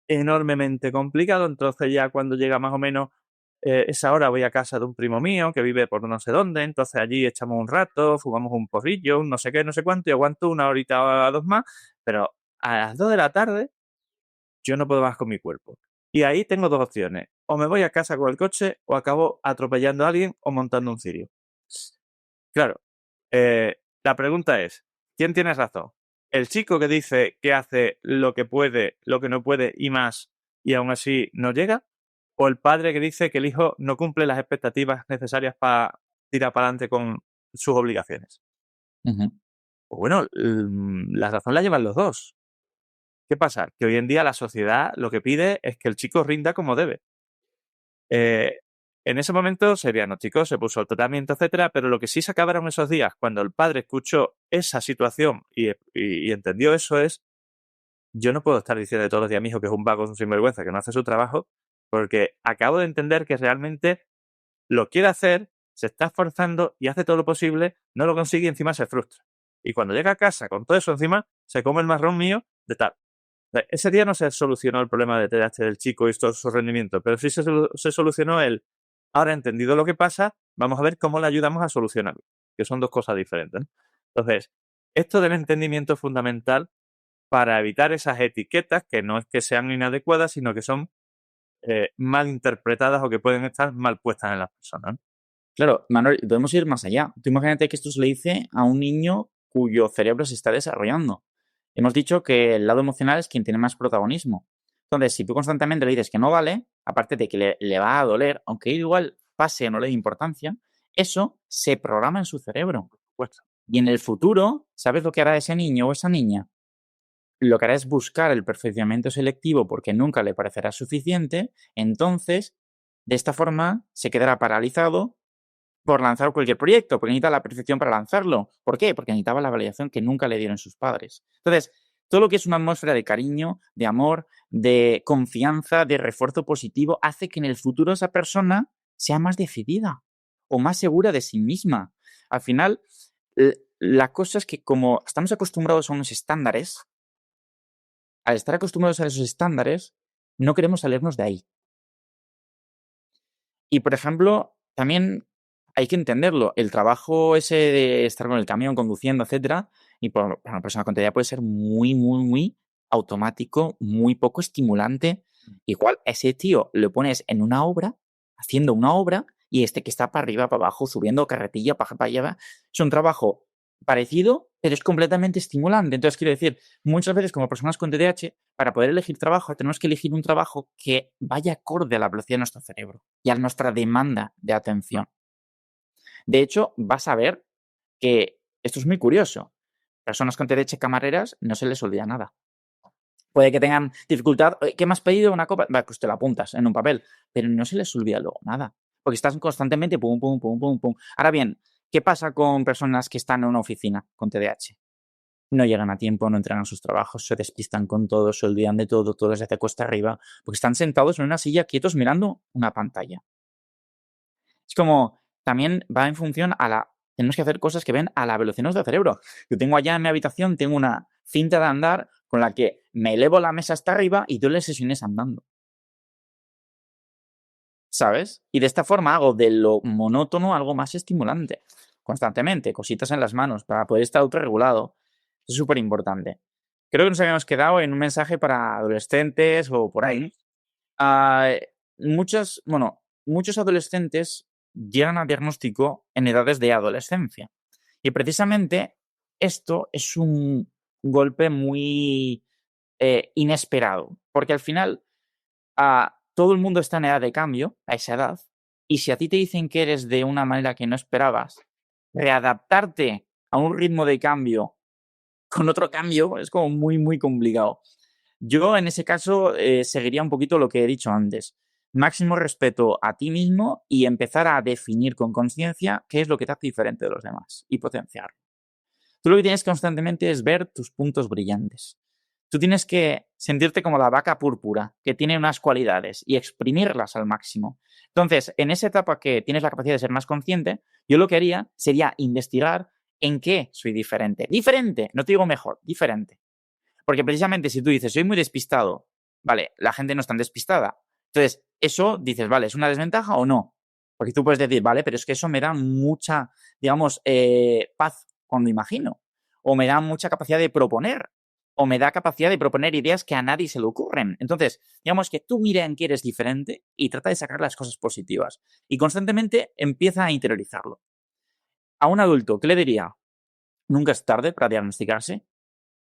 enormemente complicado. Entonces ya cuando llega más o menos esa hora voy a casa de un primo mío que vive por no sé dónde. Entonces allí echamos un rato, fumamos un porrillo, un no sé qué, no sé cuánto, y aguanto una horita o 2 más. Pero a las 2 de la tarde yo no puedo más con mi cuerpo. Y ahí tengo 2 opciones. O me voy a casa con el coche o acabo atropellando a alguien o montando un cirio. Claro, la pregunta es, ¿quién tiene razón? ¿El chico que dice que hace lo que puede, lo que no puede y más, y aún así no llega? ¿O el padre que dice que el hijo no cumple las expectativas necesarias para tirar para adelante con sus obligaciones? Ujú. Pues bueno, la razón la llevan los dos. ¿Qué pasa? Que hoy en día la sociedad lo que pide es que el chico rinda como debe. En ese momento se diagnosticó, se puso el tratamiento, etcétera, pero lo que sí se acabaron esos días cuando el padre escuchó esa situación y entendió eso es, yo no puedo estar diciendo todos los días a mi hijo que es un vago, es un sinvergüenza, que no hace su trabajo, porque acabo de entender que realmente lo quiere hacer, se está esforzando y hace todo lo posible, no lo consigue y encima se frustra. Y cuando llega a casa con todo eso encima, se come el marrón mío de tal. Ese día no se solucionó el problema de TDAH del chico y todo su rendimiento, pero sí se solucionó ahora he entendido lo que pasa, vamos a ver cómo le ayudamos a solucionarlo, que son 2 cosas diferentes, ¿no? Entonces, esto del entendimiento es fundamental para evitar esas etiquetas que no es que sean inadecuadas, sino que son mal interpretadas o que pueden estar mal puestas en las personas, ¿no? Claro, Manuel, podemos ir más allá. Tú imagínate que esto se le dice a un niño cuyo cerebro se está desarrollando. Hemos dicho que el lado emocional es quien tiene más protagonismo. Entonces, si tú constantemente le dices que no vale, aparte de que le va a doler, aunque igual pase o no le dé importancia, eso se programa en su cerebro. Pues, Y en el futuro, ¿sabes lo que hará ese niño o esa niña? Lo que hará es buscar el perfeccionamiento selectivo porque nunca le parecerá suficiente. Entonces, de esta forma, se quedará paralizado por lanzar cualquier proyecto, porque necesita la perfección para lanzarlo. ¿Por qué? Porque necesitaba la validación que nunca le dieron sus padres. Entonces, todo lo que es una atmósfera de cariño, de amor, de confianza, de refuerzo positivo, hace que en el futuro esa persona sea más decidida o más segura de sí misma. Al final, la cosa es que como estamos acostumbrados a unos estándares, al estar acostumbrados a esos estándares, no queremos salirnos de ahí. Y, por ejemplo, también hay que entenderlo. El trabajo ese de estar con el camión, conduciendo, etcétera, y para una persona con TDA puede ser muy, muy, muy automático, muy poco estimulante. Igual, a ese tío lo pones en una obra, haciendo una obra, y este que está para arriba, para abajo, subiendo carretilla, para allá, es un trabajo parecido, pero es completamente estimulante. Entonces, quiero decir, muchas veces como personas con TDAH, para poder elegir trabajo, tenemos que elegir un trabajo que vaya acorde a la velocidad de nuestro cerebro y a nuestra demanda de atención. De hecho, vas a ver que esto es muy curioso. Personas con TDAH camareras no se les olvida nada. Puede que tengan dificultad. ¿Qué me has pedido? ¿Una copa? Pues te la apuntas en un papel. Pero no se les olvida luego nada. Porque estás constantemente pum, pum, pum, pum, pum. Ahora bien, ¿qué pasa con personas que están en una oficina con TDAH? No llegan a tiempo, no entregan sus trabajos, se despistan con todo, se olvidan de todo les hace cuesta arriba, porque están sentados en una silla quietos mirando una pantalla. Es como, también va en función tenemos que hacer cosas que ven a la velocidad de nuestro cerebro. Yo tengo allá en mi habitación, tengo una cinta de andar con la que me elevo la mesa hasta arriba y doy las sesiones andando. ¿Sabes? Y de esta forma hago de lo monótono algo más estimulante. Constantemente, cositas en las manos para poder estar autorregulado. Es súper importante. Creo que nos habíamos quedado en un mensaje para adolescentes o por ahí. Muchos adolescentes llegan al diagnóstico en edades de adolescencia. Y precisamente esto es un golpe muy inesperado. Porque al final todo el mundo está en edad de cambio a esa edad. Y si a ti te dicen que eres de una manera que no esperabas, readaptarte a un ritmo de cambio con otro cambio es como muy, muy complicado. Yo en ese caso seguiría un poquito lo que he dicho antes. Máximo respeto a ti mismo y empezar a definir con conciencia qué es lo que te hace diferente de los demás y potenciarlo. Tú lo que tienes constantemente es ver tus puntos brillantes. Tú tienes que sentirte como la vaca púrpura, que tiene unas cualidades y exprimirlas al máximo. Entonces, en esa etapa que tienes la capacidad de ser más consciente, yo lo que haría sería investigar ¿En qué soy diferente? Diferente, no te digo mejor, diferente. Porque precisamente si tú dices, soy muy despistado, vale, la gente no es tan despistada. Entonces, eso dices, vale, ¿es una desventaja o no? Porque tú puedes decir, vale, pero es que eso me da mucha, digamos, paz cuando imagino. O me da mucha capacidad de proponer. O me da capacidad de proponer ideas que a nadie se le ocurren. Entonces, digamos que tú mira en qué eres diferente y trata de sacar las cosas positivas. Y constantemente empieza a interiorizarlo. A un adulto, ¿qué le diría? Nunca es tarde para diagnosticarse.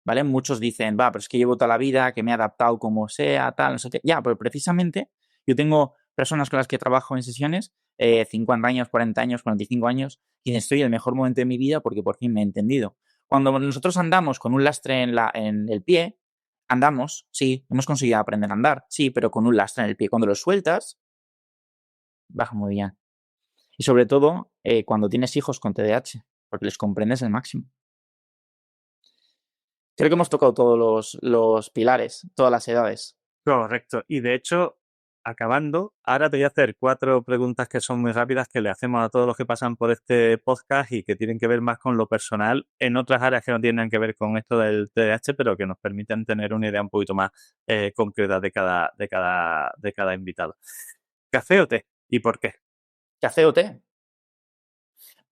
¿Vale? Muchos dicen, va, pero es que llevo toda la vida, que me he adaptado como sea, tal, no sé qué. Ya, pero precisamente yo tengo personas con las que trabajo en sesiones, 50 años, 40 años, 45 años, y estoy en el mejor momento de mi vida porque por fin me he entendido. Cuando nosotros andamos con un lastre en el pie, andamos, sí, hemos conseguido aprender a andar, sí, pero con un lastre en el pie. Cuando lo sueltas, baja muy bien. Y sobre todo, cuando tienes hijos con TDAH, porque les comprendes el máximo. Creo que hemos tocado todos los pilares, todas las edades. Correcto. Y de hecho, acabando, ahora te voy a hacer 4 preguntas que son muy rápidas que le hacemos a todos los que pasan por este podcast y que tienen que ver más con lo personal en otras áreas que no tienen que ver con esto del TDAH, pero que nos permiten tener una idea un poquito más concreta de cada invitado. ¿Café o té? ¿Y por qué? ¿Café o té?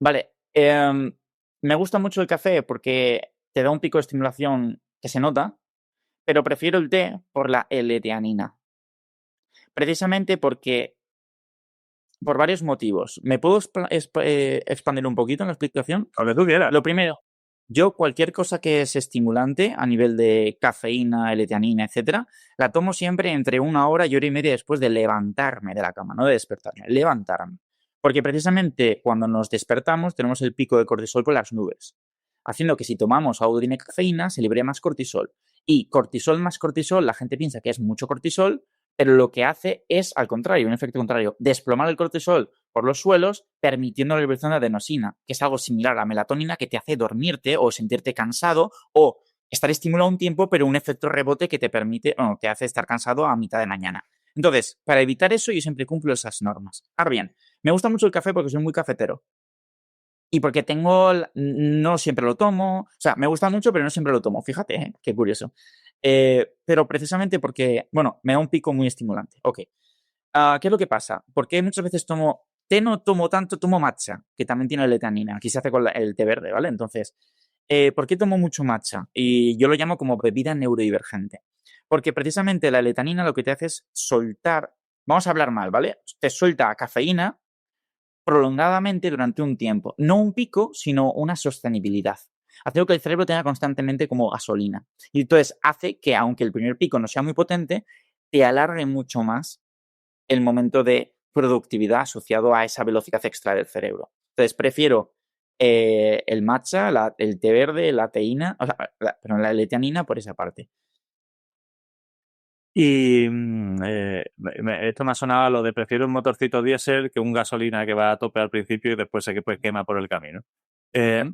Vale. Me gusta mucho el café porque te da un pico de estimulación que se nota, pero prefiero el té por la L-teanina. Precisamente porque, por varios motivos. ¿Me puedo expandir un poquito en la explicación? Lo que tú quieras. Lo primero, yo cualquier cosa que es estimulante a nivel de cafeína, L-teanina, etcétera, la tomo siempre entre 1 hora y hora y media después de levantarme de la cama, no de despertarme, levantarme. Porque precisamente cuando nos despertamos tenemos el pico de cortisol por las nubes, haciendo que si tomamos algo de cafeína se libere más cortisol. Y cortisol más cortisol, la gente piensa que es mucho cortisol, pero lo que hace es, al contrario, un efecto contrario, desplomar el cortisol por los suelos, permitiendo la liberación de adenosina, que es algo similar a la melatonina que te hace dormirte o sentirte cansado o estar estimulado un tiempo, pero un efecto rebote que te permite, bueno, te hace estar cansado a mitad de mañana. Entonces, para evitar eso, yo siempre cumplo esas normas. Ahora bien, me gusta mucho el café porque soy muy cafetero. Y porque no siempre lo tomo, o sea, me gusta mucho, pero no siempre lo tomo. Fíjate, qué curioso. Pero precisamente porque, bueno, me da un pico muy estimulante. Ok. ¿Qué es lo que pasa? Porque muchas veces tomo té, no tomo tanto, tomo matcha, que también tiene L-teanina. Aquí se hace con el té verde, ¿vale? Entonces, ¿por qué tomo mucho matcha? Y yo lo llamo como bebida neurodivergente. Porque precisamente la L-teanina lo que te hace es soltar, vamos a hablar mal, ¿vale? Te suelta cafeína prolongadamente durante un tiempo. No un pico, sino una sostenibilidad. Hace que el cerebro tenga constantemente como gasolina. Y entonces hace que, aunque el primer pico no sea muy potente, te alargue mucho más el momento de productividad asociado a esa velocidad extra del cerebro. Entonces, prefiero el matcha, el té verde, la teína, o sea, la L-teanina por esa parte. Y esto me ha sonado a lo de prefiero un motorcito diésel que un gasolina que va a tope al principio y después se pues, quema por el camino.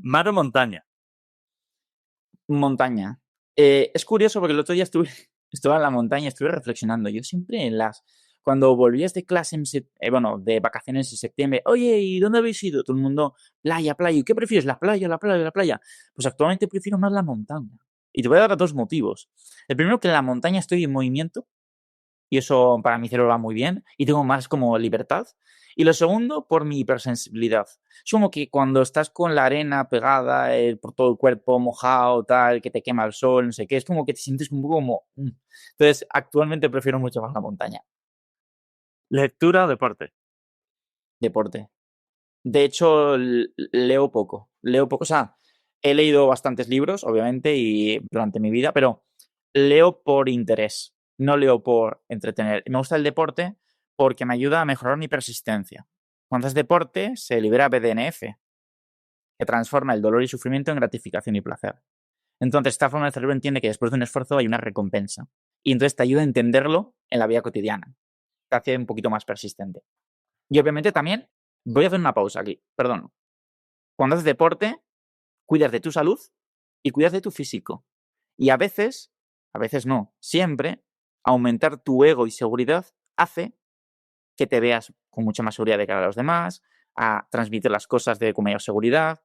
¿Mar o montaña? Montaña. Es curioso porque el otro día estuve en la montaña, estuve reflexionando. Yo siempre cuando volvías de clase, de vacaciones en septiembre, oye, ¿y dónde habéis ido? Todo el mundo, playa, playa. ¿Y qué prefieres? ¿La playa, la playa, la playa? Pues actualmente prefiero más la montaña. Y te voy a dar 2 motivos. El primero, que en la montaña estoy en movimiento y eso para mi cerebro va muy bien y tengo más como libertad. Y lo segundo, por mi hipersensibilidad. Es como que cuando estás con la arena pegada por todo el cuerpo, mojado, tal, que te quema el sol, no sé qué, es como que te sientes un poco como... Entonces, actualmente prefiero mucho más la montaña. ¿Lectura o deporte? Deporte. De hecho, leo poco. O sea, he leído bastantes libros, obviamente, y durante mi vida, pero leo por interés, no leo por entretener. Me gusta el deporte porque me ayuda a mejorar mi persistencia. Cuando haces deporte, se libera BDNF, que transforma el dolor y sufrimiento en gratificación y placer. Entonces, esta forma el cerebro entiende que después de un esfuerzo hay una recompensa. Y entonces te ayuda a entenderlo en la vida cotidiana. Te hace un poquito más persistente. Y obviamente también, voy a hacer una pausa aquí, perdón. Cuando haces deporte, cuidas de tu salud y cuidas de tu físico. Y a veces no, siempre, aumentar tu ego y seguridad hace que te veas con mucha más seguridad de cara a los demás, a transmitir las cosas con mayor seguridad.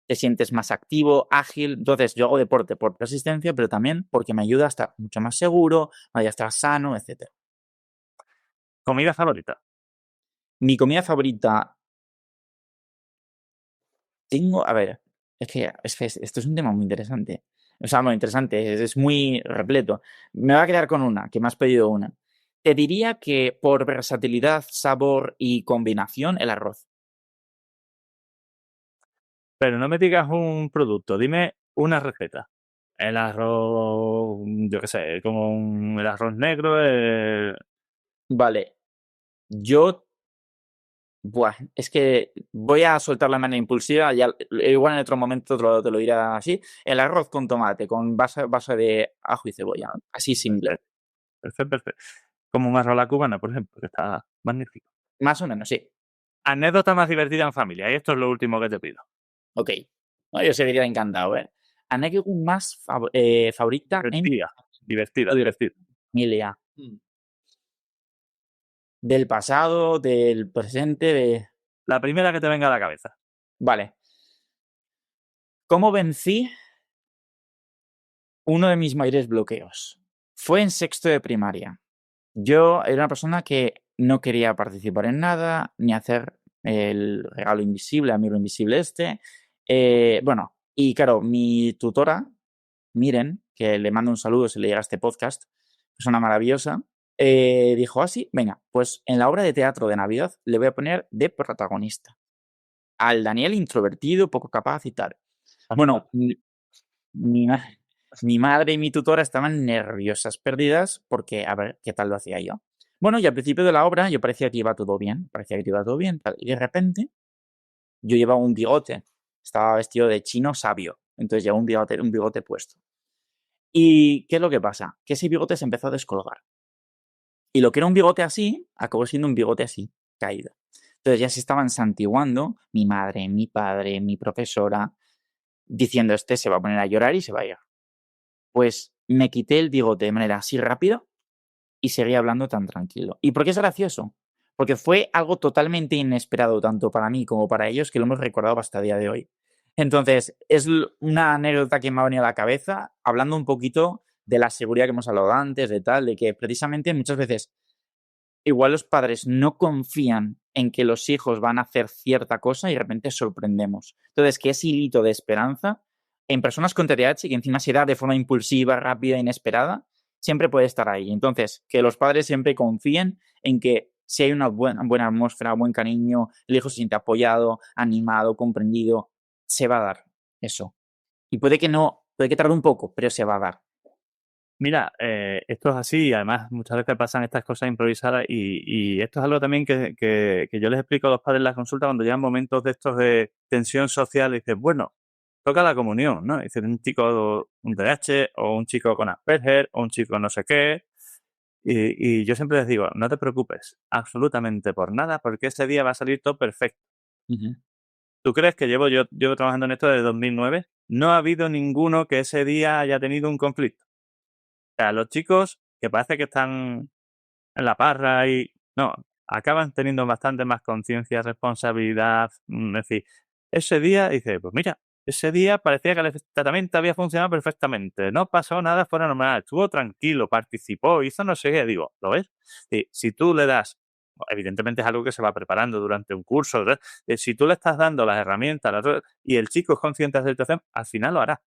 te sientes más activo, ágil. Entonces, yo hago deporte por resistencia, pero también porque me ayuda a estar mucho más seguro, a estar sano, etc. ¿Comida favorita? Mi comida favorita, a ver, es que esto es un tema muy interesante. O sea, muy interesante, es muy repleto. Me voy a quedar con una, que me has pedido una. Te diría que por versatilidad, sabor y combinación, el arroz. Pero no me digas un producto, dime una receta. El arroz, yo qué sé, como el arroz negro. Vale, yo Buah, es que voy a soltar la manera impulsiva, ya, igual en otro momento te lo diré así. El arroz con tomate, con base de ajo y cebolla, así simple. Perfecto, perfecto. Como un arroz a la cubana, por ejemplo, que está magnífico. Más o menos, sí. Anécdota más divertida en familia, y esto es lo último que te pido. Ok. No, yo seguiría encantado, ¿eh? Anécdota más favorita en Divertida. familia. Del pasado, del presente, de... La primera que te venga a la cabeza. Vale. ¿Cómo vencí uno de mis mayores bloqueos? Fue en sexto de primaria. Yo era una persona que no quería participar en nada, ni hacer el regalo invisible, amigo invisible este. Bueno, y claro, mi tutora, Miren, que le mando un saludo si le llega este podcast, persona maravillosa, dijo así, venga, pues en la obra de teatro de Navidad le voy a poner de protagonista al Daniel introvertido, poco capaz y tal. Bueno, mi, ma- mi madre y mi tutora estaban nerviosas, perdidas, porque a ver qué tal lo hacía yo. Bueno, y al principio de la obra yo parecía que iba todo bien, tal, y de repente yo llevaba un bigote, estaba vestido de chino sabio, entonces llevaba un bigote puesto. ¿Y qué es lo que pasa? Que ese bigote se empezó a descolgar. Y lo que era un bigote así, acabó siendo un bigote así, caído. Entonces ya se estaban santiguando mi madre, mi padre, mi profesora, diciendo este se va a poner a llorar y se va a ir. Pues me quité el bigote de manera así rápida y seguí hablando tan tranquilo. ¿Y por qué es gracioso? Porque fue algo totalmente inesperado, tanto para mí como para ellos, que lo hemos recordado hasta el día de hoy. Entonces, es una anécdota que me ha venido a la cabeza, hablando un poquito de la seguridad que hemos hablado antes, de tal, de que precisamente muchas veces igual los padres no confían en que los hijos van a hacer cierta cosa y de repente sorprendemos. Entonces, que ese hilito de esperanza en personas con TDAH, que encima se da de forma impulsiva, rápida, inesperada, siempre puede estar ahí. Entonces, que los padres siempre confíen en que si hay una buena atmósfera, buen cariño, el hijo se siente apoyado, animado, comprendido, se va a dar eso. Y puede que no, puede que tarde un poco, pero se va a dar. Mira, esto es así y además muchas veces pasan estas cosas improvisadas y esto es algo también que yo les explico a los padres en la consulta cuando llegan momentos de estos de tensión social y dices, bueno, toca la comunión, ¿no? Dice un chico, un TDAH o un chico con Asperger o un chico no sé qué. Y yo siempre les digo, no te preocupes absolutamente por nada porque ese día va a salir todo perfecto. ¿Tú crees que yo llevo trabajando en esto desde 2009? No ha habido ninguno que ese día haya tenido un conflicto. O sea, los chicos que parece que están en la parra y... No, acaban teniendo bastante más conciencia, responsabilidad. Es decir, ese día dice, pues mira, ese día parecía que el tratamiento había funcionado perfectamente. No pasó nada fuera normal. Estuvo tranquilo, participó, hizo no sé qué. Digo, ¿lo ves? Si tú le das... Evidentemente es algo que se va preparando durante un curso. ¿Verdad? Si tú le estás dando las herramientas y el chico es consciente de la situación, al final lo hará.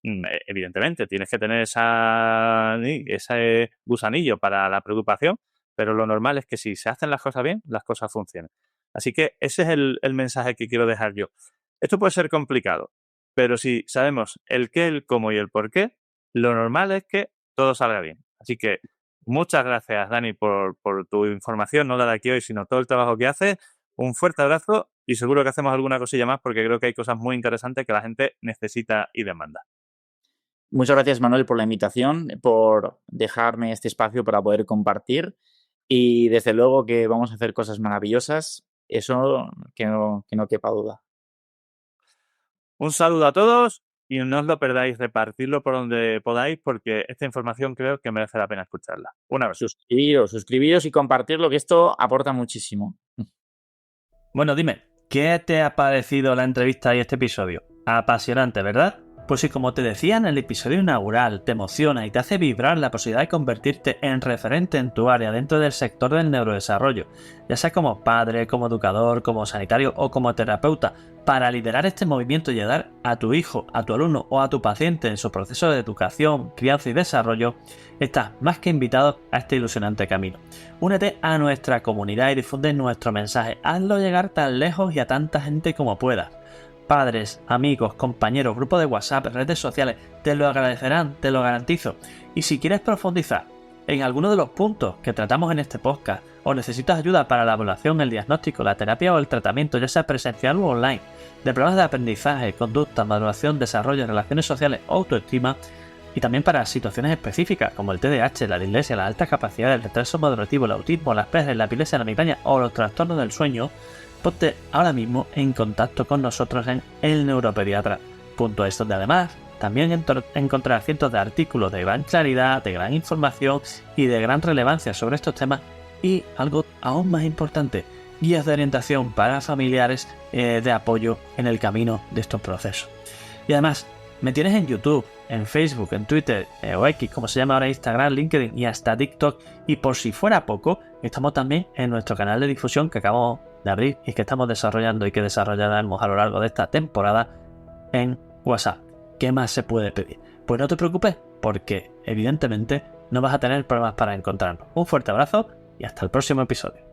Evidentemente, tienes que tener ese gusanillo para la preocupación, pero lo normal es que si se hacen las cosas bien, las cosas funcionan. Así que ese es el mensaje que quiero dejar yo. Esto puede ser complicado, pero si sabemos el qué, el cómo y el por qué, lo normal es que todo salga bien. Así que muchas gracias, Dani, por tu información, no la de aquí hoy, sino todo el trabajo que haces. Un fuerte abrazo y seguro que hacemos alguna cosilla más porque creo que hay cosas muy interesantes que la gente necesita y demanda. Muchas gracias, Manuel, por la invitación, por dejarme este espacio para poder compartir y desde luego que vamos a hacer cosas maravillosas, eso que no quepa duda. Un saludo a todos y no os lo perdáis, repartirlo por donde podáis porque esta información creo que merece la pena escucharla. Un abrazo. Suscribiros y compartirlo, que esto aporta muchísimo. Bueno, dime, ¿Qué te ha parecido la entrevista y este episodio? Apasionante, ¿verdad? Pues si, como te decía en el episodio inaugural, te emociona y te hace vibrar la posibilidad de convertirte en referente en tu área dentro del sector del neurodesarrollo, ya sea como padre, como educador, como sanitario o como terapeuta, para liderar este movimiento y ayudar a tu hijo, a tu alumno o a tu paciente en su proceso de educación, crianza y desarrollo, estás más que invitado a este ilusionante camino. Únete a nuestra comunidad y difunde nuestro mensaje. Hazlo llegar tan lejos y a tanta gente como puedas. Padres, amigos, compañeros, grupos de WhatsApp, redes sociales, te lo agradecerán, te lo garantizo. Y si quieres profundizar en alguno de los puntos que tratamos en este podcast o necesitas ayuda para la evaluación, el diagnóstico, la terapia o el tratamiento, ya sea presencial o online, de problemas de aprendizaje, conducta, maduración, desarrollo, relaciones sociales o autoestima, y también para situaciones específicas como el TDAH, la dislexia, las altas capacidades, el retraso madurativo, el autismo, las PERS, la epilepsia, la migraña o los trastornos del sueño, ponte ahora mismo en contacto con nosotros en elneuropediatra.es, donde además también encontrarás cientos de artículos de gran claridad, de gran información y de gran relevancia sobre estos temas, y algo aún más importante, guías de orientación para familiares de apoyo en el camino de estos procesos. Y además, me tienes en YouTube, en Facebook, en Twitter o X, como se llama ahora, Instagram, LinkedIn y hasta TikTok. Y por si fuera poco, estamos también en nuestro canal de difusión que acabamos de abrir y que estamos desarrollando y que desarrollaremos a lo largo de esta temporada en WhatsApp. ¿Qué más se puede pedir? Pues no te preocupes, porque evidentemente no vas a tener problemas para encontrarnos. Un fuerte abrazo y hasta el próximo episodio.